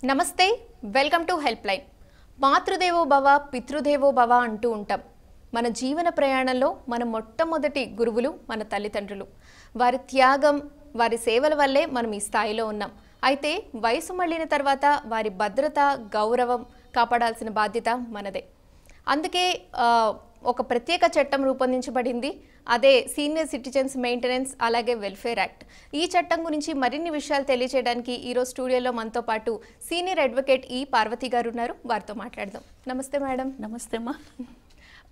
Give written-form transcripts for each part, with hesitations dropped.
నమస్తే welcome to help line. మాతృదేవో భవ పితృదేవో భవ అంటూ ఉంటాం. మన జీవన ప్రయాణంలో మన మొట్టమొదటి గురువులు మన తల్లిదండ్రులు. వారి త్యాగం, వారి సేవల వల్లే మనం ఈ స్థాయిలో ఉన్నాం. అయితే వయసు మళ్ళిన తర్వాత వారి భద్రత, గౌరవం కాపాడాల్సిన బాధ్యత మనదే. అందుకే ఒక ప్రత్యేక చట్టం రూపొందించబడింది. అదే సీనియర్ సిటిజన్స్ మెయింటెనెన్స్ అలాగే వెల్ఫేర్ యాక్ట్. ఈ చట్టం గురించి మరిన్ని విషయాలు తెలియజేయడానికి ఈరోజు స్టూడియోలో మనతో పాటు సీనియర్ అడ్వకేట్ ఈ పార్వతి గారు ఉన్నారు. వారితో మాట్లాడదాం. నమస్తే మేడం. నమస్తే అమ్మా.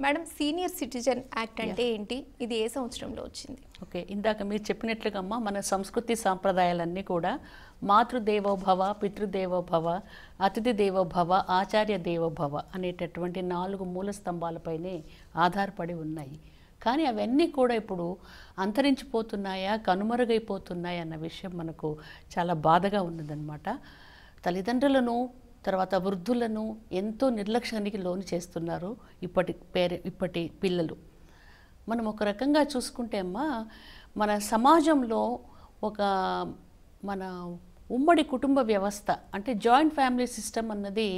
మేడం, సీనియర్ సిటిజన్ యాక్ట్ అంటే ఏంటి? ఇది ఏ సంవత్సరంలో వచ్చింది? ఓకే, ఇందాక మీరు చెప్పినట్లుగా అమ్మా, మన సంస్కృతి సాంప్రదాయాలన్నీ కూడా మాతృదేవో భవ, పితృదేవో భవ, అతిథి దేవో భవ, ఆచార్య దేవో భవ అనేటటువంటి 4 మూల స్తంభాలపైనే ఆధారపడి ఉన్నాయి. కానీ అవన్నీ కూడా ఇప్పుడు అంతరించిపోతున్నాయా, కనుమరుగైపోతున్నాయా అన్న విషయం మనకు చాలా బాధగా ఉన్నదన్నమాట. తల్లిదండ్రులను, తర్వాత వృద్ధులను ఎంతో నిర్లక్ష్యానికి లోను చేస్తున్నారు ఇప్పటి పిల్లలు. మనం ఒక రకంగా చూసుకుంటే అమ్మా, మన సమాజంలో మన ఉమ్మడి కుటుంబ వ్యవస్థ అంటే జాయింట్ ఫ్యామిలీ సిస్టమ్ అన్నది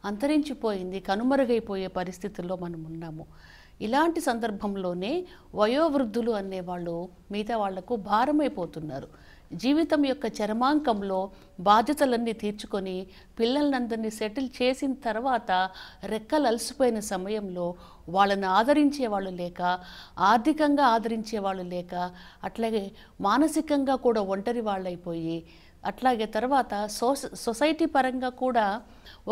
అంతరించిపోయింది, కనుమరుగైపోయే పరిస్థితుల్లో మనం ఉన్నాము. ఇలాంటి సందర్భంలోనే వయోవృద్ధులు అనేవాళ్ళు మిగతా వాళ్లకు భారమైపోతున్నారు. జీవితం యొక్క చరమాంకంలో బాధ్యతలన్నీ తీర్చుకొని పిల్లలందరినీ సెటిల్ చేసిన తర్వాత రెక్కలు అలసిపోయిన సమయంలో వాళ్ళని ఆదరించే వాళ్ళు లేక, ఆర్థికంగా ఆదరించే వాళ్ళు లేక, అట్లాగే మానసికంగా కూడా ఒంటరి వాళ్ళైపోయి, అట్లాగే తర్వాత సొసైటీ పరంగా కూడా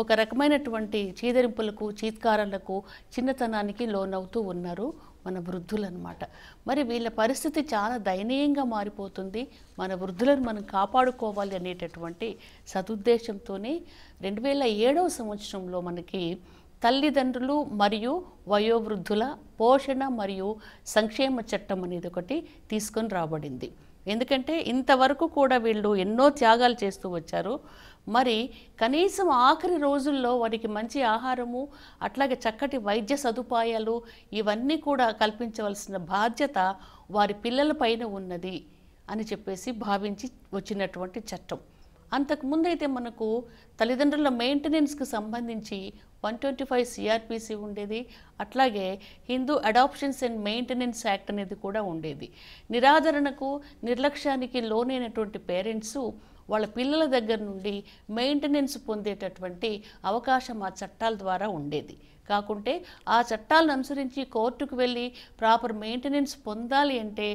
ఒక రకమైనటువంటి చీదరింపులకు, చీత్కారాలకు, చిన్నతనానికి లోనవుతూ ఉన్నారు మన వృద్ధులు అన్నమాట. మరి వీళ్ళ పరిస్థితి చాలా దయనీయంగా మారిపోతుంది. మన వృద్ధులను మనం కాపాడుకోవాలి అనేటటువంటి సదుద్దేశంతోనే 2007వ సంవత్సరంలో మనకి తల్లిదండ్రులు మరియు వయోవృద్ధుల పోషణ మరియు సంక్షేమ చట్టం అనేది ఒకటి తీసుకొని రాబడింది. ఎందుకంటే ఇంతవరకు కూడా వీళ్ళు ఎన్నో త్యాగాలు చేస్తూ వచ్చారు. మరి కనీసం ఆఖరి రోజుల్లో వారికి మంచి ఆహారము, అట్లాగే చక్కటి వైద్య సదుపాయాలు ఇవన్నీ కూడా కల్పించవలసిన బాధ్యత వారి పిల్లల పైన ఉన్నది అని చెప్పేసి భావించి వచ్చినటువంటి చట్టం. అంతకుముందైతే మనకు తల్లిదండ్రుల మెయింటెనెన్స్కి సంబంధించి 125 సిఆర్పిసి ఉండేది. అట్లాగే Hindu adoptions and maintenance act అనేది కూడా ఉండేది. నిరాదరణకు, నిర్లక్ష్యానికి లోనైనటువంటి పేరెంట్స్ వాళ్ళ పిల్లల దగ్గర నుండి మెయింటెనెన్స్ పొందేటటువంటి అవకాశం ఆ చట్టాల ద్వారా ఉండేది. కాకుంటే ఆ చట్టాలను అనుసరించి కోర్టుకు వెళ్ళి ప్రాపర్ మెయింటెనెన్స్ పొందాలి అంటే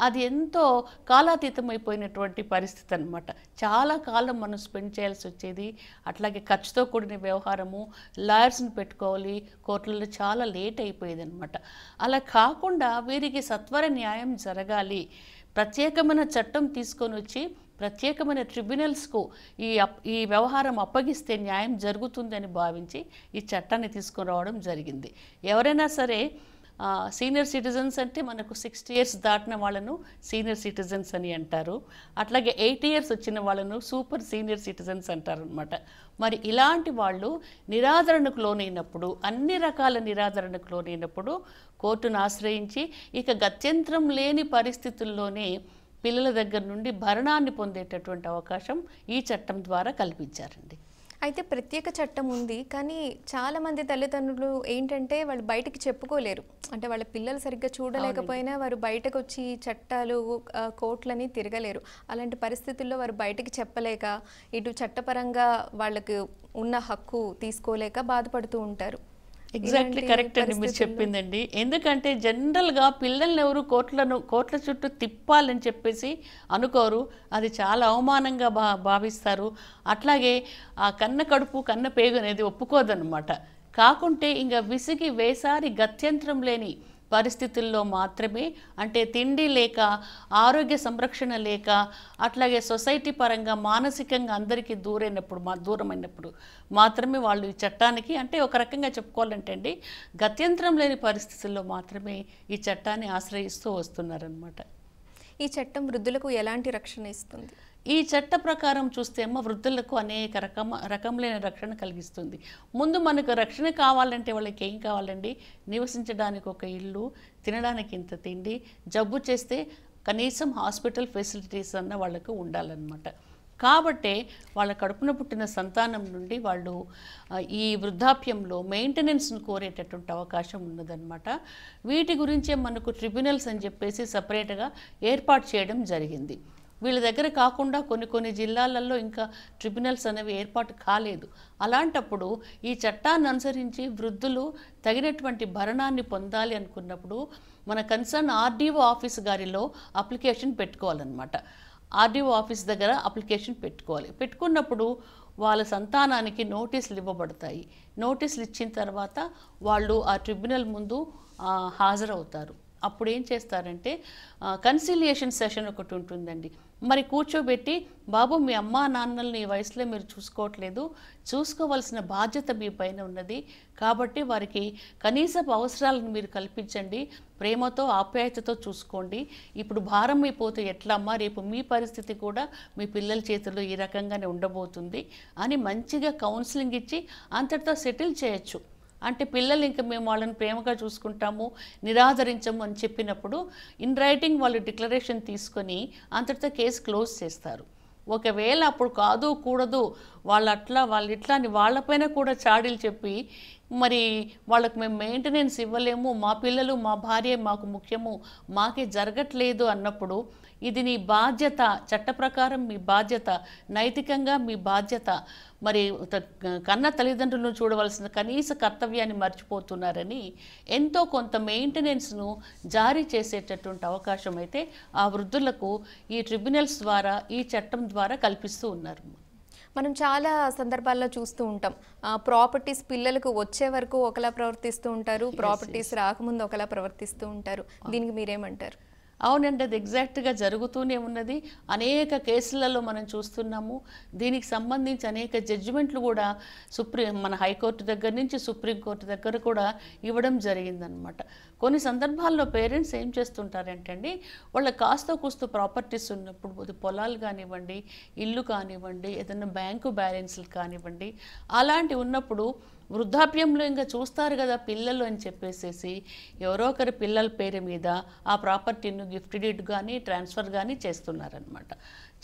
అది ఎంతో కాలాతీతమైపోయినటువంటి పరిస్థితి అన్నమాట. చాలా కాలం మనం స్పెండ్ చేయాల్సి వచ్చేది. అట్లాగే ఖర్చుతో కూడిన వ్యవహారము, లాయర్స్ని పెట్టుకోవాలి, కోర్టులలో చాలా లేట్ అయిపోయేది అనమాట. అలా కాకుండా వీరికి సత్వర న్యాయం జరగాలి, ప్రత్యేకమైన చట్టం తీసుకొని వచ్చి ప్రత్యేకమైన ట్రిబ్యునల్స్కు ఈ వ్యవహారం అప్పగిస్తే న్యాయం జరుగుతుందని భావించి ఈ చట్టాన్ని తీసుకొని రావడం జరిగింది. ఎవరైనా సరే సీనియర్ సిటిజన్స్ అంటే మనకు 60 years దాటిన వాళ్ళను సీనియర్ సిటిజన్స్ అని అంటారు. అట్లాగే 80 years వచ్చిన వాళ్ళను సూపర్ సీనియర్ సిటిజన్స్ అంటారు అనమాట. మరి ఇలాంటి వాళ్ళు నిరాదరణకు లోనైనప్పుడు, అన్ని రకాల నిరాదరణకు లోనైనప్పుడు కోర్టును ఆశ్రయించి ఇక గత్యంతరం లేని పరిస్థితుల్లోనే పిల్లల దగ్గర నుండి భరణాన్ని పొందేటటువంటి అవకాశం ఈ చట్టం ద్వారా కల్పించారండి. అయితే ప్రత్యేక చట్టం ఉంది, కానీ చాలామంది తల్లిదండ్రులు ఏంటంటే వాళ్ళు బయటకు చెప్పుకోలేరు. అంటే వాళ్ళ పిల్లలు సరిగ్గా చూడలేకపోయినా వారు బయటకు వచ్చి చట్టాలు, కోర్టులని తిరగలేరు. అలాంటి పరిస్థితుల్లో వారు బయటకు చెప్పలేక, ఇటు చట్టపరంగా వాళ్ళకు ఉన్న హక్కు తీసుకోలేక బాధపడుతూ ఉంటారు. ఎగ్జాక్ట్లీ కరెక్ట్ అండి మీరు చెప్పిందండి. ఎందుకంటే జనరల్గా పిల్లల్ని ఎవరు కోట్ల చుట్టూ తిప్పాలని చెప్పేసి అనుకోరు. అది చాలా అవమానంగా భావిస్తారు. అట్లాగే ఆ కన్న కడుపు కన్న పేగు అనేది ఒప్పుకోదన్నమాట. కాకుంటే ఇంకా విసిగి వేసారి గత్యంతరం లేని పరిస్థితుల్లో మాత్రమే, అంటే తిండి లేక, ఆరోగ్య సంరక్షణ లేక, అట్లాగే సొసైటీ పరంగా మానసికంగా అందరికీ దూరమైనప్పుడు మాత్రమే వాళ్ళు ఈ చట్టానికి, అంటే ఒక రకంగా చెప్పుకోవాలంటే అండి, గత్యంతరం లేని పరిస్థితుల్లో మాత్రమే ఈ చట్టాన్ని ఆశ్రయిస్తూ వస్తున్నారనమాట. ఈ చట్టం వృద్ధులకు ఎలాంటి రక్షణ ఇస్తుంది? ఈ చట్ట ప్రకారం చూస్తే అమ్మ వృద్ధులకు అనేక రకములైన రక్షణ కలిగిస్తుంది. ముందు మనకు రక్షణ కావాలంటే వాళ్ళకి ఏం కావాలండి? నివసించడానికి ఒక ఇల్లు, తినడానికి ఇంత తిండి, జబ్బు చేస్తే కనీసం హాస్పిటల్ ఫెసిలిటీస్ అన్న వాళ్ళకు ఉండాలన్నమాట. కాబట్టే వాళ్ళ కడుపున పుట్టిన సంతానం నుండి వాళ్ళు ఈ వృద్ధాప్యంలో మెయింటెనెన్స్ను కోరేటటువంటి అవకాశం ఉన్నదన్నమాట. వీటి గురించే మనకు ట్రిబ్యునల్స్ అని చెప్పేసి సపరేట్గా ఏర్పాటు చేయడం జరిగింది. వీళ్ళ దగ్గర కాకుండా కొన్ని జిల్లాలలో ఇంకా ట్రిబ్యునల్స్ అనేవి ఏర్పాటు కాలేదు. అలాంటప్పుడు ఈ చట్టాన్ని అనుసరించి వృద్ధులు తగినటువంటి భరణాన్ని పొందాలి అనుకున్నప్పుడు మన కన్సర్న్ ఆర్డీఓ ఆఫీస్ గారిలో అప్లికేషన్ పెట్టుకోవాలన్నమాట. ఆర్డీఓ ఆఫీస్ దగ్గర అప్లికేషన్ పెట్టుకోవాలి. పెట్టుకున్నప్పుడు వాళ్ళ సంతానానికి నోటీసులు ఇవ్వబడతాయి. నోటీసులు ఇచ్చిన తర్వాత వాళ్ళు ఆ ట్రిబ్యునల్ ముందు హాజరవుతారు. అప్పుడు ఏం చేస్తారంటే కన్సిలియేషన్ సెషన్ ఒకటి ఉంటుందండి. మరి కూర్చోబెట్టి, బాబు మీ అమ్మా నాన్నల్ని ఈ వయసులో మీరు చూసుకోవట్లేదు, చూసుకోవాల్సిన బాధ్యత మీ పైన ఉన్నది, కాబట్టి వారికి కనీసపు అవసరాలను మీరు కల్పించండి, ప్రేమతో ఆప్యాయతతో చూసుకోండి. ఇప్పుడు భారం అయిపోతే ఎట్లమ్మా, రేపు మీ పరిస్థితి కూడా మీ పిల్లల చేతుల్లో ఈ రకంగానే ఉండబోతుంది అని మంచిగా కౌన్సిలింగ్ ఇచ్చి అంతటితో సెటిల్ చేయొచ్చు. అంటే పిల్లలు ఇంకా మేము వాళ్ళని ప్రేమగా చూసుకుంటాము, నిరాదరించము అని చెప్పినప్పుడు ఇన్ రైటింగ్ వాళ్ళు డిక్లరేషన్ తీసుకొని అంతటితో కేసు క్లోజ్ చేస్తారు. ఒకవేళ అప్పుడు కాదు కూడదు వాళ్ళు ఇట్లా అని వాళ్ళపైన కూడా చాడీలు చెప్పి మరి వాళ్ళకి మేము మెయింటెనెన్స్ ఇవ్వలేము, మా పిల్లలు మా భార్య మాకు ముఖ్యము, మాకే జరగట్లేదు అన్నప్పుడు ఇది నీ బాధ్యత, చట్ట ప్రకారం మీ బాధ్యత, నైతికంగా మీ బాధ్యత, మరి కన్న తల్లిదండ్రులను చూడవలసిన కనీస కర్తవ్యాన్ని మర్చిపోతున్నారని ఎంతో కొంత మెయింటెనెన్స్ను జారీ చేసేటటువంటి అవకాశం అయితే ఆ వృద్ధులకు ఈ ట్రిబ్యునల్స్ ద్వారా, ఈ చట్టం ద్వారా కల్పిస్తూ ఉన్నారు. మనం చాలా సందర్భాల్లో చూస్తూ ఉంటాం, ప్రాపర్టీస్ పిల్లలకు వచ్చే వరకు ఒకలా ప్రవర్తిస్తూ ఉంటారు, ప్రాపర్టీస్ రాకముందు ఒకలా ప్రవర్తిస్తూ ఉంటారు. దీనికి మీరేమంటారు? అవునండి, అది ఎగ్జాక్ట్గా జరుగుతూనే ఉన్నది. అనేక కేసులలో మనం చూస్తున్నాము. దీనికి సంబంధించి అనేక జడ్జిమెంట్లు కూడా మన హైకోర్టు దగ్గర నుంచి సుప్రీంకోర్టు దగ్గర కూడా ఇవ్వడం జరిగిందనమాట. కొన్ని సందర్భాల్లో పేరెంట్స్ ఏం చేస్తుంటారంటే అండి, వాళ్ళ కాస్త కూస్త ప్రాపర్టీస్ ఉన్నప్పుడు, పొలాలు కానివ్వండి, ఇల్లు కానివ్వండి, ఏదైనా బ్యాంకు బ్యాలెన్స్లు కానివ్వండి, అలాంటివి ఉన్నప్పుడు వృద్ధాప్యంలో ఇంకా చూస్తారు కదా పిల్లలు అని చెప్పేసి ఎవరో ఒకరి పిల్లల పేరు మీద ఆ ప్రాపర్టీని గిఫ్ట్ డీడ్ కానీ ట్రాన్స్ఫర్ కానీ చేస్తున్నారనమాట.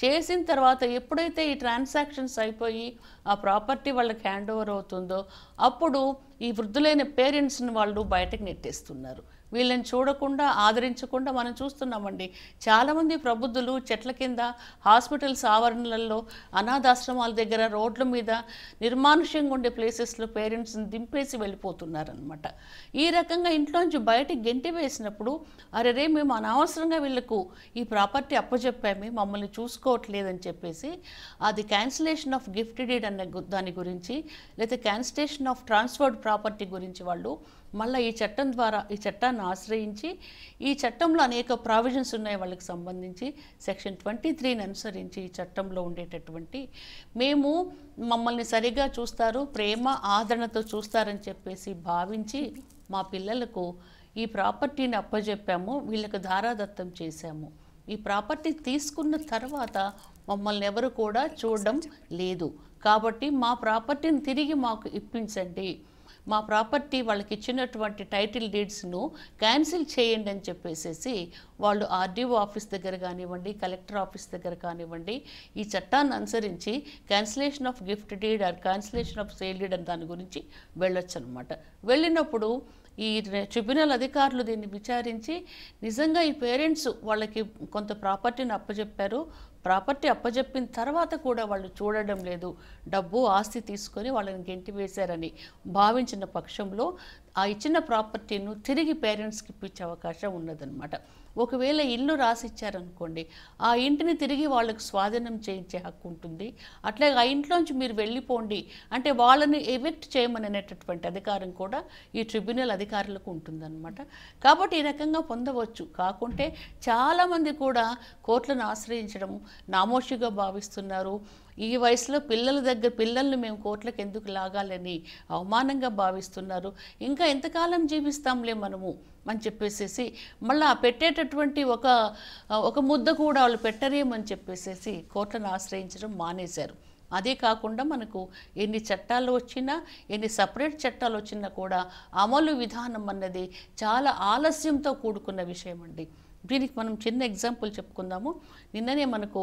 చేసిన తర్వాత ఎప్పుడైతే ఈ ట్రాన్సాక్షన్స్ అయిపోయి ఆ ప్రాపర్టీ వాళ్ళకి హ్యాండ్ ఓవర్ అవుతుందో అప్పుడు ఈ వృద్ధులైన పేరెంట్స్ని వాళ్ళు బయటకు నెట్టేస్తున్నారు. వీళ్ళని చూడకుండా, ఆదరించకుండా మనం చూస్తున్నామండి. చాలామంది ప్రబుద్ధులు చెట్ల కింద, హాస్పిటల్స్ ఆవరణలలో, అనాథాశ్రమాల దగ్గర, రోడ్ల మీద, నిర్మానుష్యంగా ఉండే ప్లేసెస్లో పేరెంట్స్ని దింపేసి వెళ్ళిపోతున్నారనమాట. ఈ రకంగా ఇంట్లోంచి బయటికి గెంటి వేసినప్పుడు, అరే మేము అనవసరంగా వీళ్ళకు ఈ ప్రాపర్టీ అప్పచెప్పామే, మమ్మల్ని చూసుకోవట్లేదని చెప్పేసి అది క్యాన్సిలేషన్ ఆఫ్ గిఫ్ట్ డీడ్ అన్న దాని గురించి, లేదా క్యాన్సిలేషన్ ఆఫ్ ట్రాన్స్ఫర్డ్ ప్రాపర్టీ గురించి వాళ్ళు మళ్ళీ ఈ చట్టం ద్వారా, ఈ చట్టాన్ని ఆశ్రయించి, ఈ చట్టంలో అనేక ప్రావిజన్స్ ఉన్నాయి వాళ్ళకి సంబంధించి, సెక్షన్ 23ని అనుసరించి ఈ చట్టంలో ఉండేటటువంటి, మేము మమ్మల్ని సరిగా చూస్తారు, ప్రేమ ఆదరణతో చూస్తారని చెప్పేసి భావించి మా పిల్లలకు ఈ ప్రాపర్టీని అప్పచెప్పాము, వీళ్ళకి ధారాదత్తం చేశాము. ఈ ప్రాపర్టీ తీసుకున్న తర్వాత మమ్మల్ని ఎవరు కూడా చూడడం లేదు, కాబట్టి మా ప్రాపర్టీని తిరిగి మాకు ఇప్పించండి, మా ప్రాపర్టీ వాళ్ళకి ఇచ్చినటువంటి టైటిల్ డీడ్స్ను క్యాన్సిల్ చేయండి అని చెప్పేసి వాళ్ళు ఆర్డీఓ ఆఫీస్ దగ్గర కానివ్వండి, కలెక్టర్ ఆఫీస్ దగ్గర కానివ్వండి, ఈ చట్టాన్ని అనుసరించి cancellation of gift deed or cancellation of sale deed అని దాని గురించి వెళ్ళొచ్చు అనమాట. వెళ్ళినప్పుడు ఈ ట్రిబ్యునల్ అధికారులు దీన్ని విచారించి నిజంగా ఈ పేరెంట్స్ వాళ్ళకి కొంత ప్రాపర్టీని అప్పచెప్పారు, ప్రాపర్టీ అప్పచెప్పిన తర్వాత కూడా వాళ్ళు చూడడం లేదు, డబ్బు ఆస్తి తీసుకొని వాళ్ళని గెంటి వేశారని భావించిన పక్షంలో ఆ ఇచ్చిన ప్రాపర్టీను తిరిగి పేరెంట్స్కి ఇప్పించే అవకాశం ఉన్నదన్నమాట. ఒకవేళ ఇల్లు రాసిచ్చారనుకోండి, ఆ ఇంటిని తిరిగి వాళ్ళకు స్వాధీనం చేయించే హక్కు ఉంటుంది. అట్లాగే ఆ ఇంట్లోంచి మీరు వెళ్ళిపోండి అంటే వాళ్ళని ఎవిక్ట్ చేయమనేటటువంటి అధికారం కూడా ఈ ట్రిబ్యునల్ అధికారులకు ఉంటుందన్నమాట. కాబట్టి ఈ రకంగా పొందవచ్చు. కాకుంటే చాలామంది కూడా కోర్టులను ఆశ్రయించడం నామోషిగా భావిస్తున్నారు. ఈ వయసులో పిల్లల్ని మేము కోర్టులకు ఎందుకు లాగాలని అవమానంగా భావిస్తున్నారు. ఇంకా ఎంతకాలం జీవిస్తాంలే మనము అని చెప్పేసి మళ్ళీ పెట్టేటటువంటి ఒక ముద్ద కూడా వాళ్ళు పెట్టరేమని చెప్పేసి కోర్టులను ఆశ్రయించడం మానేశారు. అదే కాకుండా మనకు ఎన్ని చట్టాలు వచ్చినా, ఎన్ని సపరేట్ చట్టాలు వచ్చినా కూడా అమలు విధానం అన్నది చాలా ఆలస్యంతో కూడుకున్న విషయం అండి. దీనికి మనం చిన్న ఎగ్జాంపుల్ చెప్పుకుందాము. నిన్ననే మనకు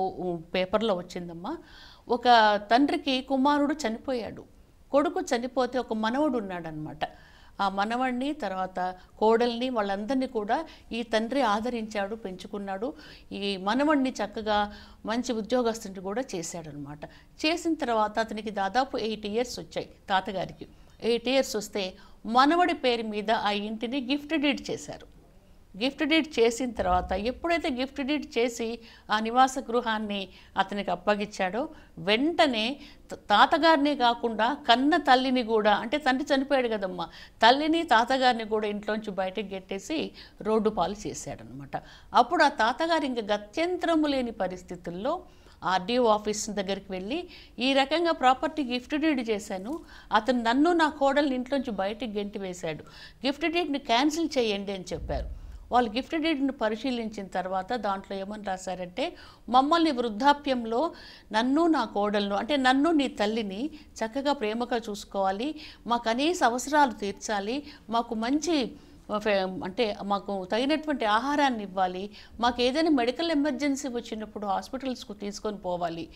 పేపర్లో వచ్చిందమ్మా, ఒక తండ్రికి కుమారుడు చనిపోయాడు. కొడుకు చనిపోతే ఒక మనవడు ఉన్నాడనమాట. ఆ మనవడిని తర్వాత కోడల్ని వాళ్ళందరినీ కూడా ఈ తండ్రి ఆదరించాడు, పెంచుకున్నాడు. ఈ మనవడిని చక్కగా మంచి ఉద్యోగస్తుని కూడా చేశాడనమాట. చేసిన తర్వాత అతనికి దాదాపు 8 ఇయర్స్ వచ్చాయి తాతగారికి. 8 ఇయర్స్ వస్తే మనవడి పేరు మీద ఆ ఇంటిని గిఫ్ట్ డీడ్ చేశారు. గిఫ్ట్ డీడ్ చేసిన తర్వాత ఎప్పుడైతే గిఫ్ట్ డీడ్ చేసి ఆ నివాస గృహాన్ని అతనికి అప్పగించాడో వెంటనే తాతగారిని కాకుండా కన్న తల్లిని కూడా, అంటే తండ్రి చనిపోయాడు కదమ్మా, తల్లిని తాతగారిని కూడా ఇంట్లోంచి బయటకు గెట్టేసి రోడ్డు పాలు చేశాడనమాట. అప్పుడు ఆ తాతగారు ఇంక గత్యంతరము లేని పరిస్థితుల్లో ఆర్డీఓ ఆఫీస్ దగ్గరికి వెళ్ళి ఈ రకంగా ప్రాపర్టీ గిఫ్ట్ డీడ్ చేశాను, అతను నన్ను నా కోడల్ని ఇంట్లోంచి బయటకు గెంటి వేశాడు, గిఫ్ట్ డీడ్ని క్యాన్సిల్ చేయండి అని చెప్పారు. వాళ్ళు గిఫ్ట్ డీడ్ని పరిశీలించిన తర్వాత దాంట్లో ఏమని రాశారంటే, మమ్మల్ని వృద్ధాప్యంలో నన్ను నా కోడలను, అంటే నన్ను నీ తల్లిని చక్కగా ప్రేమగా చూసుకోవాలి, మా కనీస అవసరాలు తీర్చాలి, మాకు మంచి అంటే మాకు తగినటువంటి ఆహారాన్ని ఇవ్వాలి, మాకు ఏదైనా మెడికల్ ఎమర్జెన్సీ వచ్చినప్పుడు హాస్పిటల్స్కు తీసుకొని పోవాలి,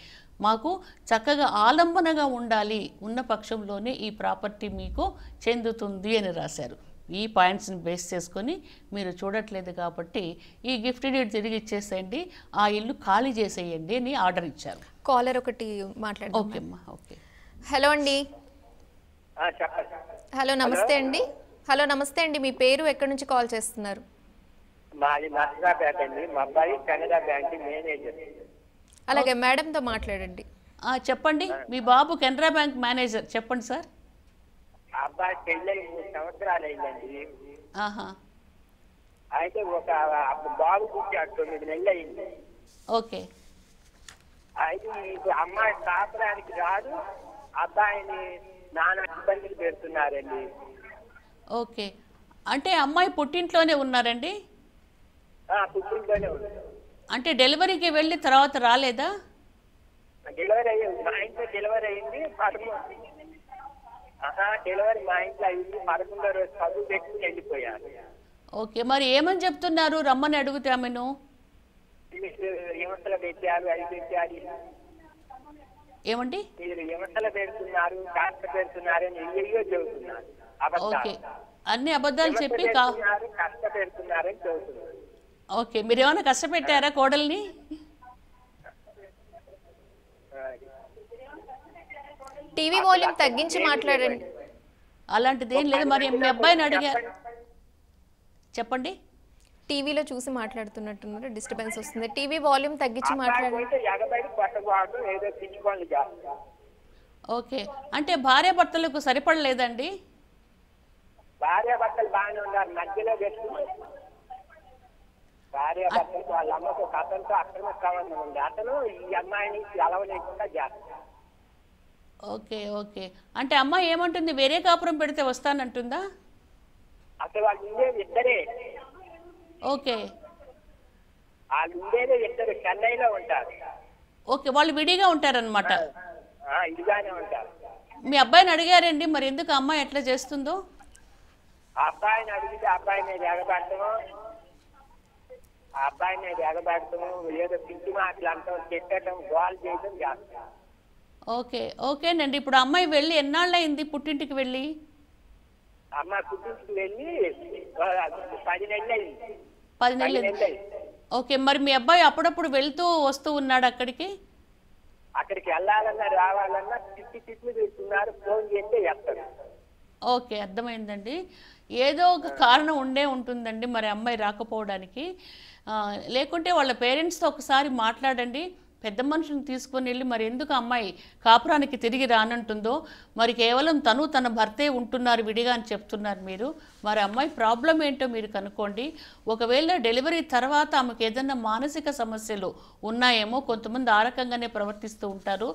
మాకు చక్కగా ఆలంబనగా ఉండాలి, ఉన్న పక్షంలోనే ఈ ప్రాపర్టీ మీకు చెందుతుంది అని రాశారు. ఈ పాయింట్స్ని బేస్ చేసుకొని మీరు చూడట్లేదు కాబట్టి ఈ గిఫ్ట్ డీడ్ తిరిగి ఇచ్చేసేయండి, ఆ ఇల్లు ఖాళీ చేసేయండి అని ఆర్డర్ ఇచ్చారు. కాలర్ ఒకటి మాట్లాడండి. ఓకే అమ్మా, ఓకే. హలో అండి. హలో నమస్తే అండి. హలో నమస్తే అండి, మీ పేరు ఎక్కడి నుంచి కాల్ చేస్తున్నారు? మాది నర్సరాపేట అండి. మా అబ్బాయి కెనరా బ్యాంక్ మేనేజర్. అలాగే మేడంతో మాట్లాడండి. చెప్పండి, మీ బాబు కెనరా బ్యాంక్ మేనేజర్, చెప్పండి సార్. అబ్బాయి పెళ్ళై 3 సంవత్సరాలు అయిందండి. అయితే ఒక బాబు పుట్టాడు, 9 నెలలు అయింది. ఓకే. అయితే ఇప్పుడు అమ్మాయి కాపురానికి రాదు, అబ్బాయిని నానా ఇబ్బందులు పెడుతున్నారండి. ఓకే, అంటే అమ్మాయి పుట్టింట్లోనే ఉన్నారండి? పుట్టింట్లోనే ఉంది. అంటే డెలివరీకి వెళ్ళి తర్వాత రాలేదా? డెలివరీ అయ్యింది, మా ఇంట్లో డెలివరీ అయింది. డెలివరీ మా ఇంట్లో అయింది. 11వ రోజు చదువు పెట్టుకుని వెళ్ళిపోయారు. ఓకే, మరి ఏమని చెప్తున్నారు రమ్మని అడిగితే ఆమెను? హింసలు పెట్టారు, అవి పెట్టారు. ఏమండి? మీరు హింసలు పెడుతున్నారు, కష్ట పెడుతున్నారు అని ఎయ్యో చెబుతున్నారు. ఓకే, అన్ని అబద్ధాలు చెప్పి కష్ట పెడుతున్నారని చెబుతున్నారు. ఓకే, మీరు ఏమైనా కష్టపెట్టారా కోడల్ని? టీవీ వాల్యూమ్ తగ్గించి మాట్లాడండి. అలాంటిది ఏం లేదు. మరి మీ అబ్బాయిని అడిగారు, చెప్పండి. టీవీలో చూసి మాట్లాడుతున్నట్టున్నారు, డిస్టర్బెన్స్ వస్తుంది. టీవీ వాల్యూమ్ తగ్గించి మాట్లాడండి. ఓకే, అంటే భార్య భర్తలకు సరిపడలేదండి? భార్య భర్తలు బాగానే ఉన్నారు, మధ్యలో పెట్టుకుని భార్య భర్తలు వాళ్ళ అమ్మకు అతనితో అక్రమ సంబంధం ఉంది. అతను ఈ అమ్మాయిని అలవలేకుండా చేస్తాడు. ఓకే ఓకే, అంటే అమ్మాయి ఏమంటుంది, వేరే కాపురం పెడితే వస్తానంటుందా? అసలు వాళ్ళు ఉండేది ఇద్దరే. ఓకే, వాళ్ళు ఉండేది ఇద్దరు, చెన్నైలో ఉంటారు. ఓకే, వాళ్ళు విడిగా ఉంటారనమాట. ఇదిగానే ఉంటారు. మీ అబ్బాయిని అడిగారండి మరి ఎందుకు అమ్మాయి ఎట్లా చేస్తుందో? అబ్బాయిని అడిగితే అబ్బాయి మీద ఎగబెట్టము, అబ్బాయి మీద ఎగబెట్టము, ఏదో పిచ్చి మాటలు అంటాం, చెప్పటం, గోల్ చేయడం చేస్తాం. ఓకే ఓకేనండి. ఇప్పుడు అమ్మాయి వెళ్ళి ఎన్నాళ్ళు అయింది పుట్టింటికి వెళ్ళి? అమ్మాయి పుట్టింటికి వెళ్ళి 10 నెలలు అయింది. 10 నెలలు. ఓకే, మరి మీ అబ్బాయి అప్పుడప్పుడు వెళ్తూ వస్తూ ఉన్నాడు అక్కడికి? అక్కడికి వెళ్ళాలన్నా రావాలన్నా తిట్లు తీస్తున్నారు, ఫోన్ చేస్తే ఎత్తారు. ఓకే, అర్థమైందండి. ఏదో ఒక కారణం ఉండే ఉంటుందండి మరి అమ్మాయి రాకపోవడానికి. లేకుంటే వాళ్ళ పేరెంట్స్తో ఒకసారి మాట్లాడండి, పెద్ద మనుషులను తీసుకొని వెళ్ళి మరి ఎందుకు అమ్మాయి కాపురానికి తిరిగి రానంటుందో, మరి కేవలం తను తన భర్తే ఉంటున్నారు విడిగా అని చెప్తున్నారు మీరు. మరి అమ్మాయి ప్రాబ్లం ఏంటో మీరు కనుక్కోండి. ఒకవేళ డెలివరీ తర్వాత ఆమెకు ఏదైనా మానసిక సమస్యలు ఉన్నాయేమో, కొంతమంది ఆ రకంగానే ప్రవర్తిస్తూ ఉంటారు.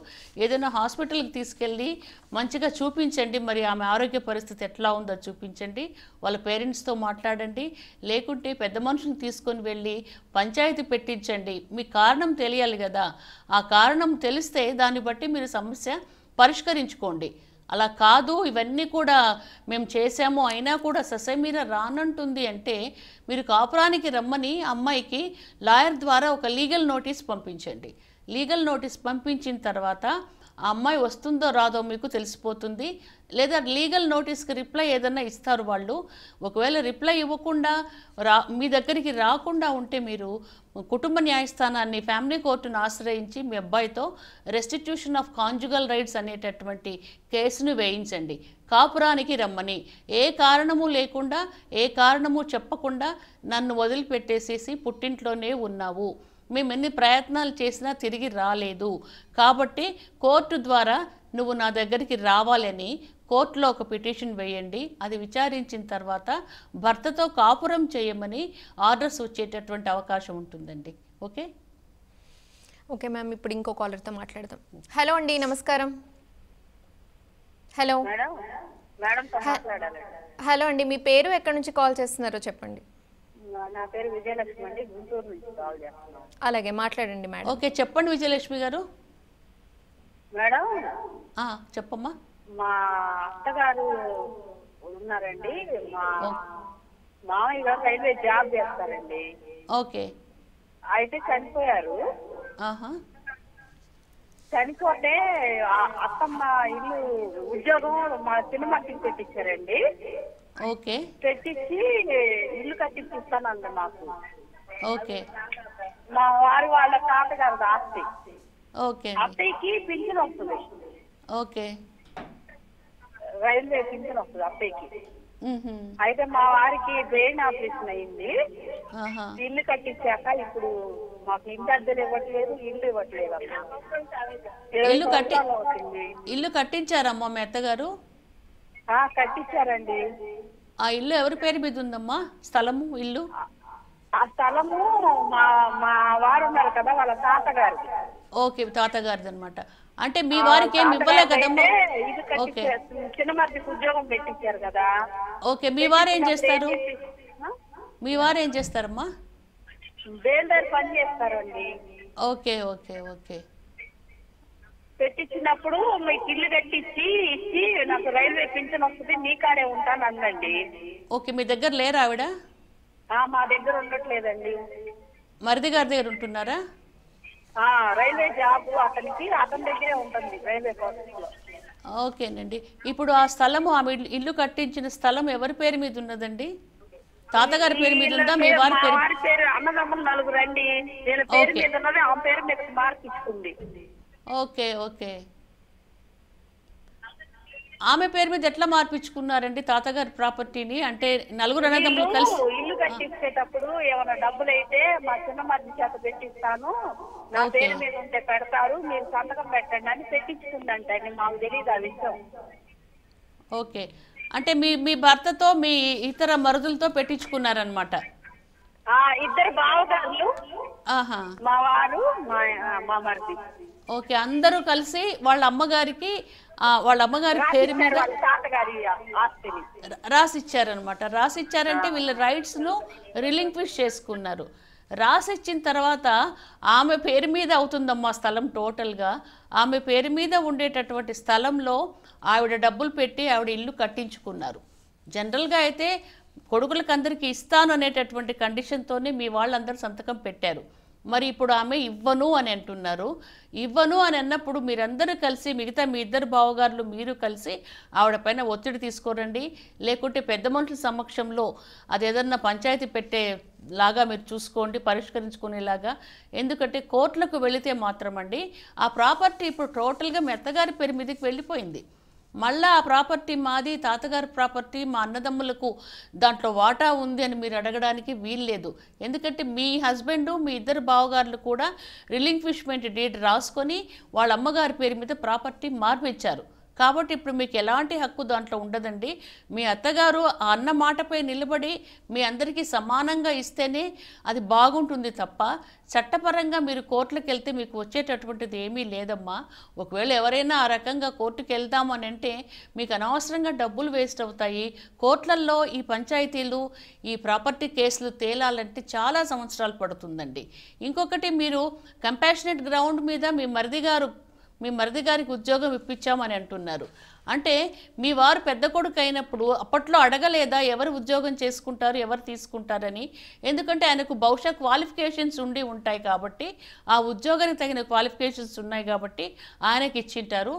ఏదైనా హాస్పిటల్కి తీసుకెళ్ళి మంచిగా చూపించండి, మరి ఆమె ఆరోగ్య పరిస్థితి ఎట్లా ఉందో చూపించండి, వాళ్ళ పేరెంట్స్తో మాట్లాడండి. లేకుంటే పెద్ద మనుషులను తీసుకొని వెళ్ళి పంచాయతీ పెట్టించండి. మీ కారణం తెలియాలి కదా, ఆ కారణం తెలిస్తే దాన్ని బట్టి మీరు సమస్య పరిష్కరించుకోండి. అలా కాదు, ఇవన్నీ కూడా మేము చేసాము అయినా కూడా ససేమిరా రానంటుంది అంటే మీరు కాపురానికి రమ్మని అమ్మాయికి లాయర్ ద్వారా ఒక లీగల్ నోటీస్ పంపించండి. లీగల్ నోటీస్ పంపించిన తర్వాత ఆ అమ్మాయి వస్తుందో రాదో మీకు తెలిసిపోతుంది. లేదా లీగల్ నోటీస్కి రిప్లై ఏదన్నా ఇస్తారు వాళ్ళు. ఒకవేళ రిప్లై ఇవ్వకుండా మీ దగ్గరికి రాకుండా ఉంటే మీరు కుటుంబ న్యాయస్థానాన్ని, ఫ్యామిలీ కోర్టును ఆశ్రయించి మీ అబ్బాయితో రెస్టిట్యూషన్ ఆఫ్ కాంజుగల్ రైట్స్ అనేటటువంటి కేసును వేయించండి. కాపురానికి రమ్మని, ఏ కారణము లేకుండా, ఏ కారణము చెప్పకుండా నన్ను వదిలిపెట్టేసేసి పుట్టింట్లోనే ఉన్నావు, మేము ఎన్ని ప్రయత్నాలు చేసినా తిరిగి రాలేదు, కాబట్టి కోర్టు ద్వారా నువ్వు నా దగ్గరికి రావాలని కోర్టులో ఒక పిటిషన్ వేయండి. అది విచారించిన తర్వాత భర్తతో కాపురం చేయమని ఆర్డర్స్ వచ్చేటటువంటి అవకాశం ఉంటుందండి. ఓకే ఓకే మ్యామ్, ఇప్పుడు ఇంకో కాలర్తో మాట్లాడదాం. హలో అండి, నమస్కారం. హలో హలో అండి, మీ పేరు ఎక్కడి నుంచి కాల్ చేస్తున్నారో చెప్పండి. నా పేరు విజయలక్ష్మి అండి, గుంటూరు నుంచి కాల్ చేస్తున్నాను. అలాగే మాట్లాడండి మేడం. ఓకే చెప్పండి విజయలక్ష్మి గారు. మేడం చెప్పమ్మా. మా అత్తగారు ఉన్నారండి, మా మామయ్య గారు రైల్వే జాబ్ చేస్తారండి. ఓకే. అయితే చనిపోయారు. చనిపోతే అత్తమ్మ ఇల్లు ఉద్యోగం మా చిన్నమ్మకి పెట్టించారండి. ఓకే. పెట్టించి ఇల్లు కట్టించిస్తానండి మాకు. ఓకే. మా వారి వాళ్ళ తాతగారు ఆస్తి. ఓకే. అత్తయ్యకి పింఛన్ వస్తుంది. ఓకే. రైల్వే పింఛన్ వస్తుంది అత్తయ్యకి. అయితే మా వారికి బ్రెయిన్ ఆపరేషన్ అయింది. ఇల్లు కట్టించాక ఇప్పుడు మాకు ఇంటి అద్దెలు ఇవ్వట్లేదు, ఇల్లు ఇవ్వట్లేదు అమ్మా. ఇల్లు కట్టించారమ్మా మీ అత్తగారు? కట్టించారండి. ఆ ఇల్లు ఎవరి పేరు మీద ఉందమ్మా? స్థలము, ఇల్లు? ఆ స్థలము మా వారు ఉన్నారు కదా వాళ్ళ తాతగారు. ఓకే, తాతగారిది అనమాట. అంటే మీ వారికి ఏమి ఇవ్వలే కదమ్మా? ఓకే. చిన్నమర్తికి ఉద్యోగం పెట్టించారు కదా. ఓకే. మీ వారు ఏం చేస్తారు? మీ వారు ఏం చేస్తారమ్మా? బేల్దారి పని చేస్తారండి. Okay okay okay. పెట్టించినప్పుడు మీకు ఇల్లు కట్టించి ఇచ్చి నాకు రైల్వే పింఛన్ వస్తుంది, నీ కాడే ఉంటాను అందండి. ఓకే. మీ దగ్గర లేరా ఆవిడ? మా దగ్గర ఉండట్లేదండి. మరిది గారి దగ్గర ఉంటున్నారా? రైల్వే జాబ్ అతనికి, అతని దగ్గరే ఉంటుంది రైల్వే ప్రాసెస్లో. ఓకేనండి. ఇప్పుడు ఆ స్థలము, ఆమె ఇల్లు కట్టించిన స్థలం ఎవరి పేరు మీద ఉన్నదండి? తాతగారి పేరు మీద ఉందా, మీ వారి పేరు? అన్నదమ్ములు నలుగురు అండి. నేను పేరు మీద ఉన్నది, ఆ పేరు మీద మార్క్ ఇచ్చుకుంది. Okay okay. ఆమె పేరు మీద ఎట్లా మార్పించుకున్నారండి తాతగారి ప్రాపర్టీని? అంటే నలుగురు అన్నదమ్ములు కలిసి ఇల్లు కట్టించేటప్పుడు ఏమైనా డబ్బులు అయితే మా చిన్న మధ్య చేత పెట్టిస్తాను, నా పేరు మీద ఉంటే పెడతారు, మీరు సంతకం పెట్టండి అని పెట్టించుకుందంటే మాకు తెలియదు ఆ విషయం. ఓకే. అంటే మీ భర్తతో మీ ఇతర మరుదులతో పెట్టించుకున్నారనమాట? ఇద్దరు బావగారులు, మా వారు, మా మరిది. ఓకే. అందరూ కలిసి వాళ్ళ అమ్మగారికి, వాళ్ళ అమ్మగారి పేరు మీద రాసిచ్చారనమాట. రాసిచ్చారంటే వీళ్ళ రైట్స్ను రిలింక్విష్ చేసుకున్నారు. రాసిచ్చిన తర్వాత ఆమె పేరు మీద అవుతుందమ్మా స్థలం టోటల్గా. ఆమె పేరు మీద ఉండేటటువంటి స్థలంలో ఆవిడ డబ్బులు పెట్టి ఆవిడ ఇల్లు కట్టించుకున్నారు. జనరల్గా అయితే కొడుకులకు అందరికీ ఇస్తాను అనేటటువంటి కండిషన్తోనే మీ వాళ్ళందరూ సంతకం పెట్టారు. మరి ఇప్పుడు ఆమె ఇవ్వను అని అంటున్నారు. ఇవ్వను అని అన్నప్పుడు మీరందరూ కలిసి, మిగతా మీ ఇద్దరు బావగారులు మీరు కలిసి ఆవిడ పైన ఒత్తిడి తీసుకోరండి. లేకుంటే పెద్ద మనుషుల సమక్షంలో అదేదన్నా పంచాయతీ పెట్టేలాగా మీరు చూసుకోండి, పరిష్కరించుకునేలాగా. ఎందుకంటే కోర్టులకు వెళితే మాత్రం అండి ఆ ప్రాపర్టీ ఇప్పుడు టోటల్గా మీ అత్తగారి పేరు మీదకి వెళ్ళిపోయింది. మళ్ళీ ఆ ప్రాపర్టీ మాది, తాతగారి ప్రాపర్టీ, మా అన్నదమ్ములకు దాంట్లో వాటా ఉంది అని మీరు అడగడానికి వీల్లేదు. ఎందుకంటే మీ హస్బెండు, మీ ఇద్దరు బావగారులు కూడా రిలింక్విష్మెంట్ డీడ్ రాసుకొని వాళ్ళ అమ్మగారి పేరు మీద ప్రాపర్టీ మార్పిచ్చారు. కాబట్టి ఇప్పుడు మీకు ఎలాంటి హక్కు దాంట్లో ఉండదండి. మీ అత్తగారు ఆ అన్న మాటపై నిలబడి మీ అందరికీ సమానంగా ఇస్తేనే అది బాగుంటుంది తప్ప చట్టపరంగా మీరు కోర్టులకు వెళ్తే మీకు వచ్చేటటువంటిది ఏమీ లేదమ్మా. ఒకవేళ ఎవరైనా ఆ రకంగా కోర్టుకు వెళ్దామని అంటే మీకు అనవసరంగా డబ్బులు వేస్ట్ అవుతాయి. కోర్టులలో ఈ పంచాయతీలు, ఈ ప్రాపర్టీ కేసులు తేలాలంటే చాలా సంవత్సరాలు పడుతుందండి. ఇంకొకటి, మీరు కంపాషనేట్ గ్రౌండ్ మీద మీ మరిది గారికి ఉద్యోగం ఇప్పించామని అంటున్నారు. అంటే మీ వారు పెద్ద కొడుకు అయినప్పుడు అప్పట్లో అడగలేదా ఎవరు ఉద్యోగం చేసుకుంటారు, ఎవరు తీసుకుంటారని? ఎందుకంటే ఆయనకు బహుశా క్వాలిఫికేషన్స్ ఉండి ఉంటాయి కాబట్టి, ఆ ఉద్యోగానికి తగిన క్వాలిఫికేషన్స్ ఉన్నాయి కాబట్టి ఆయనకి ఇచ్చింటారు.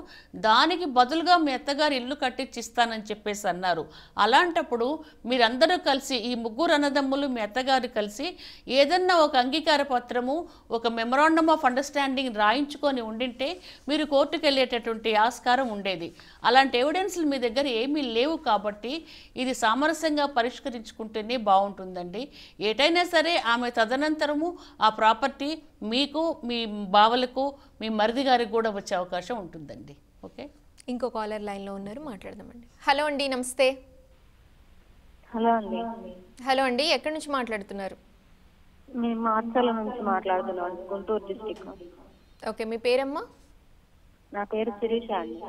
దానికి బదులుగా మీ అత్తగారు ఇల్లు కట్టించిస్తానని చెప్పేసి అన్నారు. అలాంటప్పుడు మీరందరూ కలిసి, ఈ ముగ్గురు అన్నదమ్ములు మీ అత్తగారు కలిసి ఏదన్నా ఒక అంగీకార పత్రము, ఒక మెమరాండమ్ ఆఫ్ అండర్స్టాండింగ్ రాయించుకొని ఉండింటే మీరు కోర్టుకు వెళ్ళేటటువంటి ఆస్కారం ఉండేది. అలాంటి ఎవిడెన్స్లు మీ దగ్గర ఏమీ లేవు కాబట్టి ఇది సామరస్యంగా పరిష్కరించుకుంటేనే బాగుంటుందండి. ఏటైనా సరే ఆమె తదనంతరము ఆ ప్రాపర్టీ మీకు, మీ బావలకు, మీ మరిది గారికి కూడా వచ్చే అవకాశం ఉంటుందండి. ఓకే, ఇంకో కాలర్ లైన్లో ఉన్నారు, మాట్లాడదామండి. హలో అండి, నమస్తే. హలో అండి. హలో అండి, ఎక్కడి నుంచి మాట్లాడుతున్నారు? మేము మార్చల నుంచి మాట్లాడుతున్నాం, గుంటూరు డిస్టిక్. ఓకే, మీ పేరమ్మా? నా పేరు శిరీష అండి.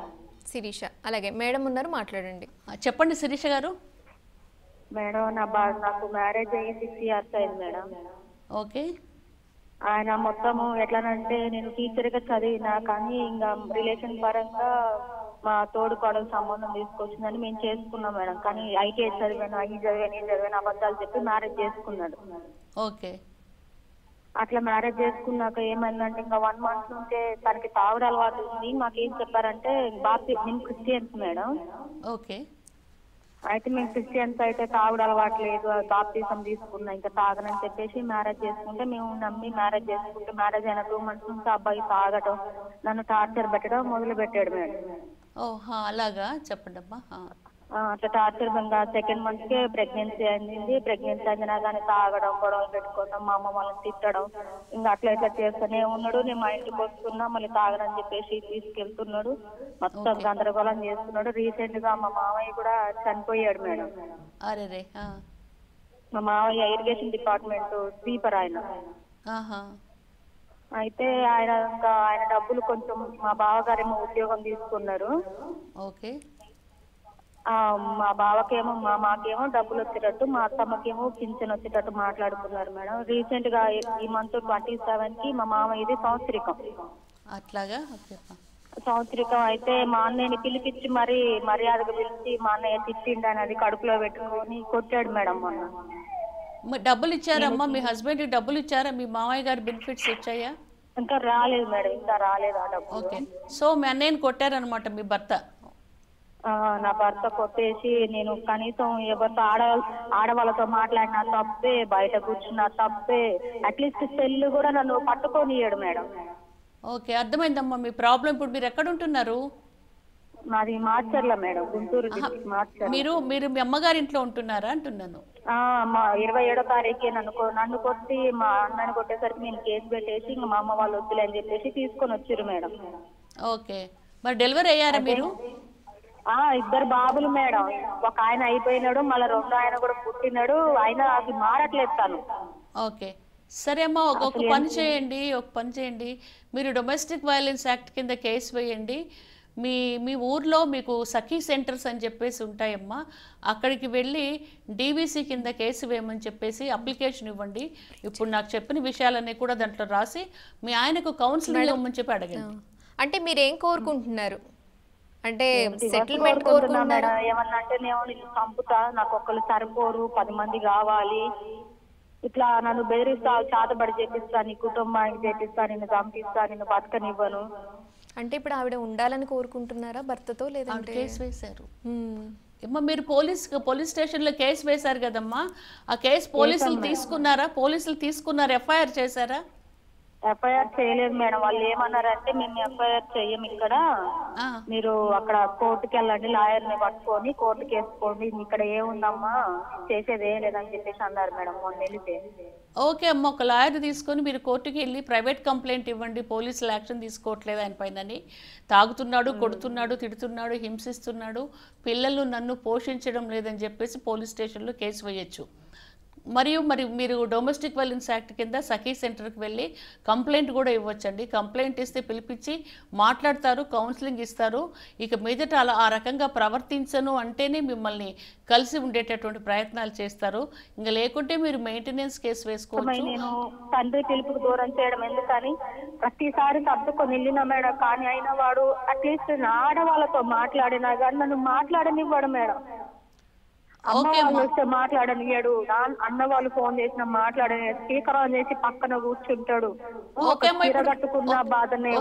శిరీష, అలాగే మేడం ఉన్నారు, మాట్లాడండి. చెప్పండి శిరీష గారు. మేడం, నాకు మ్యారేజ్ అయ్యి 6 years అయింది మేడం. ఓకే. ఆయన మొత్తము ఎట్లానంటే, నేను టీచర్గా చదివినా కానీ ఇంకా రిలేషన్ పరంగా మా తోడు కోడలు సంబంధం తీసుకొచ్చిందని మేము చేసుకున్నాం మేడం. కానీ ఐటీఐ చదివాను, ఈ చదివాను అబద్ధాలు చెప్పి మ్యారేజ్ చేసుకున్నాడు. ఓకే. అట్లా మ్యారేజ్ చేసుకున్నాక ఏమైందంటే, ఇంకా 1 month నుంచే తనకి తాగుడు అలవాటు ఉంది. మాకేం చెప్పారంటే, మేము క్రిస్టియన్స్ మేడం. ఓకే. అయితే మేము క్రిస్టియన్స్ అయితే తాగుడు అలవాటు లేదు, బాప్తిజం తీసుకున్నా, ఇంకా తాగనని చెప్పేసి మ్యారేజ్ చేసుకుంటే మేము నమ్మి మ్యారేజ్ చేసుకుంటే, మ్యారేజ్ అయిన 2 months నుంచి అబ్బాయి తాగడం, నన్ను టార్చర్ పెట్టడం మొదలు పెట్టాడు మేడం. ఓహా, అలాగా, చెప్పండి అమ్మా. అట్లా టార్చర్ బంగా 2nd month కే ప్రెగ్నెన్సీ అయింది. ప్రెగ్నెన్సీ అయినా కానీ తాగడం, గొడవలు పెట్టుకోవడం, మా అమ్మ వాళ్ళని తిట్టడం, ఇంకా అట్లా ఇట్లా చేస్తూనే ఉన్నాడు. నేను మా ఇంటికి వస్తున్నా, మళ్ళీ తాగడని చెప్పేసి తీసుకెళ్తున్నాడు, మొత్తం గందరగోళం చేస్తున్నాడు. రీసెంట్ గా మా మామయ్య కూడా చనిపోయాడు మేడం. అరే. మా మామయ్య ఇరిగేషన్ డిపార్ట్మెంట్ స్వీపర్ ఆయన. అయితే ఆయన డబ్బులు కొంచెం, మా బావగారేమో ఉద్యోగం తీసుకున్నారు. ఓకే. మా బావకేమో మాకేమో డబ్బులు వచ్చేటట్టు, మా అత్తమ్మకేమో పింఛన్ వచ్చేటట్టు మాట్లాడుకున్నారు మేడం. రీసెంట్ గా ఈ month 27 కి మా మామయ్యది సంవత్సరికం. అట్లాగా. సంవత్సరికం అయితే మా అన్నయ్యని పిలిపించి మరీ మర్యాదగా పిలిచి మా అన్నయ్య తిట్టిండని అది కడుపులో పెట్టుకొని కొట్టాడు మేడం మొన్న. డబ్బులు ఇచ్చారమ్మా? మీ హస్బెండ్ డబ్బులు ఇచ్చారా? మీ మామయ్య గారి బెనిఫిట్స్ వచ్చాయా? ఇంకా రాలేదు మేడం, ఇంకా రాలేదు ఆ డబ్బు. ఓకే. సో మీ అన్నయ్యని కొట్టారనమాట మీ భర్త? నా భర్త కొట్టేసి, నేను కనీసం ఎవరితో ఆడవాళ్ళతో మాట్లాడినా తప్పే, బయట కూర్చున్నా తప్పే, అట్లీస్ట్ సెల్లు కూడా నన్ను పట్టుకొనియాడు మేడం. ఓకే, అర్థమైందమ్మా మీ ప్రాబ్లం. ఇప్పుడు మీరు ఎక్కడ ఉంటున్నారు? మాది మార్చర్ల మేడం, గుంటూరు డిస్ట్రిక్ట్ మార్చర్. మీరు మీ అమ్మగారి ఇంట్లో ఉంటున్నారా అంటున్నాను. మా 27వ తారీఖే నన్ను కొట్టి మా అన్నని కొట్టేసరికి నేను కేసు పెట్టేసి ఇంకా మా అమ్మ వాళ్ళు వద్దులే అని చెప్పేసి తీసుకొని వచ్చారు మేడం. ఓకే, మరి డెలివరీ అయ్యారా మీరు? 2 బాబులు మేడం. ఒక ఆయన అయిపోయినాడు, మళ్ళీ 2వ ఆయన కూడా పుట్టినాడు. అయినా అది మారట్లేదు తను. ఓకే, సరే అమ్మా, ఒక పని చేయండి. మీరు డొమెస్టిక్ వైలెన్స్ యాక్ట్ కింద కేసు వేయండి. మీ ఊర్లో మీకు సఖీ సెంటర్స్ అని చెప్పేసి ఉంటాయమ్మా, అక్కడికి వెళ్ళి డీవీసీ కింద కేసు వేయమని చెప్పేసి అప్లికేషన్ ఇవ్వండి. ఇప్పుడు నాకు చెప్పిన విషయాలన్నీ కూడా దాంట్లో రాసి మీ ఆయనకు కౌన్సిలింగ్ ఇవ్వమని చెప్పి అడగండి. అంటే మీరు ఏం కోరుకుంటున్నారు? అంటే సెటిల్మెంట్ కోరుకుంటున్నారా? ఏమన్నా అంటే నేను చంపుతా, నాకు ఒక్కళ్ళు సరిపోరు, 10 మంది కావాలి, ఇట్లా నన్ను బెదిరిస్తా, చాతబడి చేపిస్తా, నీ కుటుంబానికి చేపిస్తా, నిన్ను చంపిస్తా, నిన్ను బతకనివ్వను. అంటే ఇప్పుడు ఆవిడ ఉండాలని కోరుకుంటున్నారా భర్తతో, లేదంటే? కేసు వేశారు అమ్మా, మీరు పోలీస్ స్టేషన్లో కేసు వేశారు కదమ్మా, ఆ కేసు పోలీసులు తీసుకున్నారా? ఎఫ్ఐఆర్ చేశారా? ఎఫ్ఐఆర్ చేయలేదు మేడం. వాళ్ళు ఏమన్నారంటే, మేము ఎఫ్ఐఆర్ చెయ్యం, ఇక్కడ మీరు అక్కడ కోర్టుకి వెళ్ళండి, లాయర్ని పట్టుకొని కోర్టుకి వేసుకోండి, ఇక్కడ ఏముందమ్మా చేసేది ఏం లేదని చెప్పేసి అన్నారు మేడం మొన్న వెళితే. ఓకే అమ్మ, ఒక లాయర్ తీసుకొని మీరు కోర్టుకి వెళ్ళి ప్రైవేట్ కంప్లైంట్ ఇవ్వండి, పోలీసులు యాక్షన్ తీసుకోవట్లేదు ఆయన పైనని, తాగుతున్నాడు, కొడుతున్నాడు, తిడుతున్నాడు, హింసిస్తున్నాడు, పిల్లలు నన్ను పోషించడం లేదని చెప్పేసి పోలీస్ స్టేషన్లో కేసు వేయచ్చు. మరియు మీరు డొమెస్టిక్ వైలెన్స్ యాక్ట్ కింద సఖీ సెంటర్కి వెళ్ళి కంప్లైంట్ కూడా ఇవ్వచ్చండి. కంప్లైంట్ ఇస్తే పిలిపించి మాట్లాడతారు, కౌన్సిలింగ్ ఇస్తారు. ఇక మీదట అలా ఆ రకంగా ప్రవర్తించను అంటేనే మిమ్మల్ని కలిసి ఉండేటటువంటి ప్రయత్నాలు చేస్తారు. ఇంకా లేకుంటే మీరు మెయింటెనెన్స్ కేసు వేసుకోవచ్చు. నేను తండ్రి పిలుపుకు దూరం చేయడం ఎందుకని ప్రతిసారి తప్పుకొని వెళ్ళినా మేడం, కానీ అయినా వాడు అట్లీస్ట్ నా ఆడవాళ్ళతో మాట్లాడినా కానీ నన్ను మాట్లాడనివ్వడు మేడం. అమ్మ వాళ్ళు వస్తే మాట్లాడనియ్యాడు, అన్న వాళ్ళు ఫోన్ చేసిన మాట్లాడని, స్పీకర్ ఆన్ చేసి పక్కన కూర్చుంటాడు. కట్టుకున్న బాధనే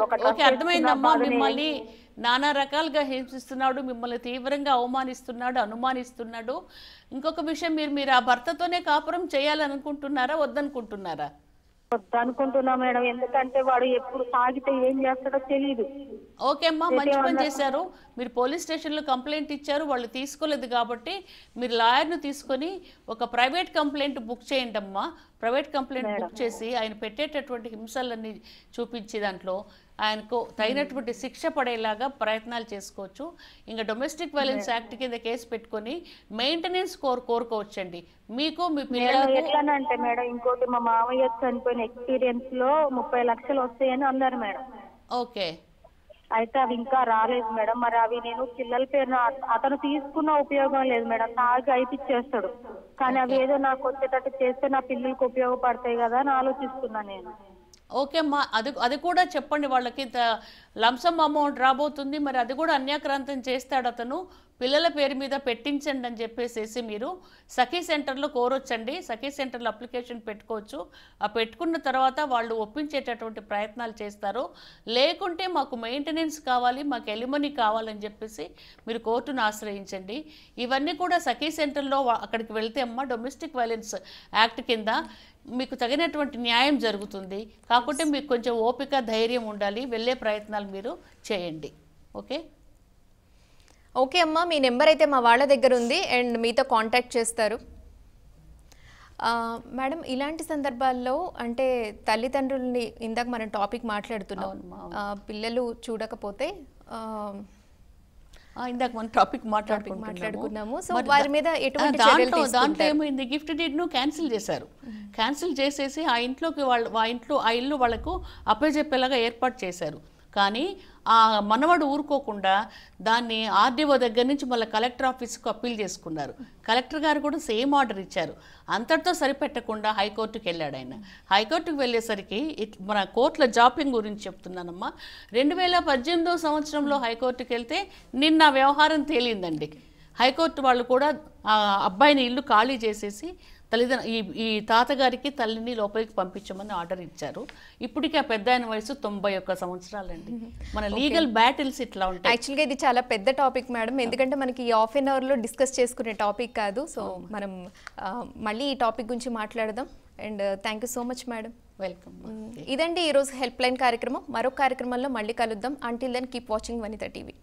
అర్థమైందమ్మా. మిమ్మల్ని నానా రకాలుగా హింసిస్తున్నాడు, మిమ్మల్ని తీవ్రంగా అవమానిస్తున్నాడు, అనుమానిస్తున్నాడు. ఇంకొక విషయం, మీరు ఆ భర్తతోనే కాపురం చేయాలనుకుంటున్నారా, వద్దనుకుంటున్నారా? వద్దనుకుంటున్నా మేడం, ఎందుకంటే వాడు ఎప్పుడు తాగితే ఏం చేస్తాడో తెలియదు. ఓకే అమ్మా, మంచి పని చేశారు. మీరు పోలీస్ స్టేషన్లో కంప్లైంట్ ఇచ్చారు, వాళ్ళు తీసుకోలేదు కాబట్టి మీరు లాయర్ను తీసుకొని ఒక ప్రైవేట్ కంప్లైంట్ బుక్ చేయండి అమ్మా. ప్రైవేట్ కంప్లైంట్ బుక్ చేసి ఆయన పెట్టేటటువంటి హింసలన్నీ చూపించి దాంట్లో ఆయనకు తగినటువంటి శిక్ష పడేలాగా ప్రయత్నాలు చేసుకోవచ్చు. ఇంకా డొమెస్టిక్ వైలెన్స్ యాక్ట్ కింద కేసు పెట్టుకొని మెయింటెనెన్స్ కోరుకోవచ్చండి మీకు, మీ పిల్లలకు. ఎట్లానంటే మేడం, ఇంకోటి మా మామయ్య చనిపోయిన ఎక్స్పీరియన్స్ లో 30 లక్షలు వస్తాయని అన్నారు మేడం. ఓకే, అయితే అవి ఇంకా రాలేదు మేడం. మరి అవి నేను పిల్లల పేరున అతను తీసుకున్న ఉపయోగం లేదు మేడం, తాగి అయిపిచ్చేస్తాడు. కానీ అవి ఏదో నాకు వచ్చేటట్టు చేస్తే నా పిల్లలకు ఉపయోగపడతాయి కదా అని ఆలోచిస్తున్నా నేను. ఓకే అమ్మా, అది కూడా చెప్పండి వాళ్ళకి. లంసమ్ అమౌంట్ రాబోతుంది, మరి అది కూడా అన్యాక్రాంతం చేస్తాడు అతను, పిల్లల పేరు మీద పెట్టించండి అని చెప్పేసి మీరు సఖీ సెంటర్లో కోరొచ్చండి. సఖీ సెంటర్లో అప్లికేషన్ పెట్టుకోవచ్చు. ఆ పెట్టుకున్న తర్వాత వాళ్ళు ఒప్పించేటటువంటి ప్రయత్నాలు చేస్తారు. లేకుంటే మాకు మెయింటెనెన్స్ కావాలి, మాకు ఎలిమనీ కావాలని చెప్పేసి మీరు కోర్టును ఆశ్రయించండి. ఇవన్నీ కూడా సఖీ సెంటర్లో అక్కడికి వెళ్తే అమ్మ డొమెస్టిక్ వైలెన్స్ యాక్ట్ కింద మీకు తగినటువంటి న్యాయం జరుగుతుంది. కాకుంటే మీకు కొంచెం ఓపిక, ధైర్యం ఉండాలి. వెళ్ళే ప్రయత్నాలు మీరు చేయండి. ఓకే ఓకే అమ్మా, మీ నెంబర్ అయితే మా వాళ్ళ దగ్గర ఉంది అండ్ మీతో కాంటాక్ట్ చేస్తారు. మేడం, ఇలాంటి సందర్భాల్లో అంటే తల్లిదండ్రుల్ని ఇందాక మనం టాపిక్ మాట్లాడుతున్నాం, పిల్లలు చూడకపోతే ఇందాక మనం టాపిక్ మాట్లాడుకున్నాము. సో వారి మీద ఎటువంటి దాంట్లో ఏమైంది, గిఫ్ట్ డీడ్ను క్యాన్సిల్ చేశారు. క్యాన్సిల్ చేసేసి ఆ ఇల్లు వాళ్ళకు అప్పచెప్పేలాగా ఏర్పాటు చేశారు. కానీ ఆ మనవడు ఊరుకోకుండా దాన్ని ఆర్డీఓ దగ్గర నుంచి మళ్ళీ కలెక్టర్ ఆఫీస్కు అప్పీల్ చేసుకున్నారు. కలెక్టర్ గారు కూడా సేమ్ ఆర్డర్ ఇచ్చారు. అంతటితో సరిపెట్టకుండా హైకోర్టుకు వెళ్ళాడు ఆయన. హైకోర్టుకు వెళ్ళేసరికి మన కోర్టుల జాపింగ్ గురించి చెప్తున్నానమ్మా. 2018 సంవత్సరంలో హైకోర్టుకు వెళ్తే నిన్న వ్యవహారం తేలిందండి. హైకోర్టు వాళ్ళు కూడా ఆ అబ్బాయిని ఇల్లు ఖాళీ చేసేసి ఈ తాతగారికి తల్లిని లోపలికి పంపించమని ఆర్డర్ ఇచ్చారు. ఇప్పటికీ ఆ పెద్ద ఆయన వయసు 91 సంవత్సరాలండి. మన లీగల్ బ్యాటిల్స్ ఇట్లా ఉంటాయి. యాక్చువల్గా ఇది చాలా పెద్ద టాపిక్ మేడం, ఎందుకంటే మనకి ఈ హాఫ్ అన్ అవర్లో డిస్కస్ చేసుకునే టాపిక్ కాదు. సో మనం మళ్ళీ ఈ టాపిక్ గురించి మాట్లాడదాం. And thank you so much madam. Welcome. ఇదండి ఈరోజు హెల్ప్ లైన్ కార్యక్రమం. మరో కార్యక్రమంలో మళ్ళీ కలుద్దాం. అంటిల్ దెన్ కీప్ వాచింగ్ వనిత టీవీ.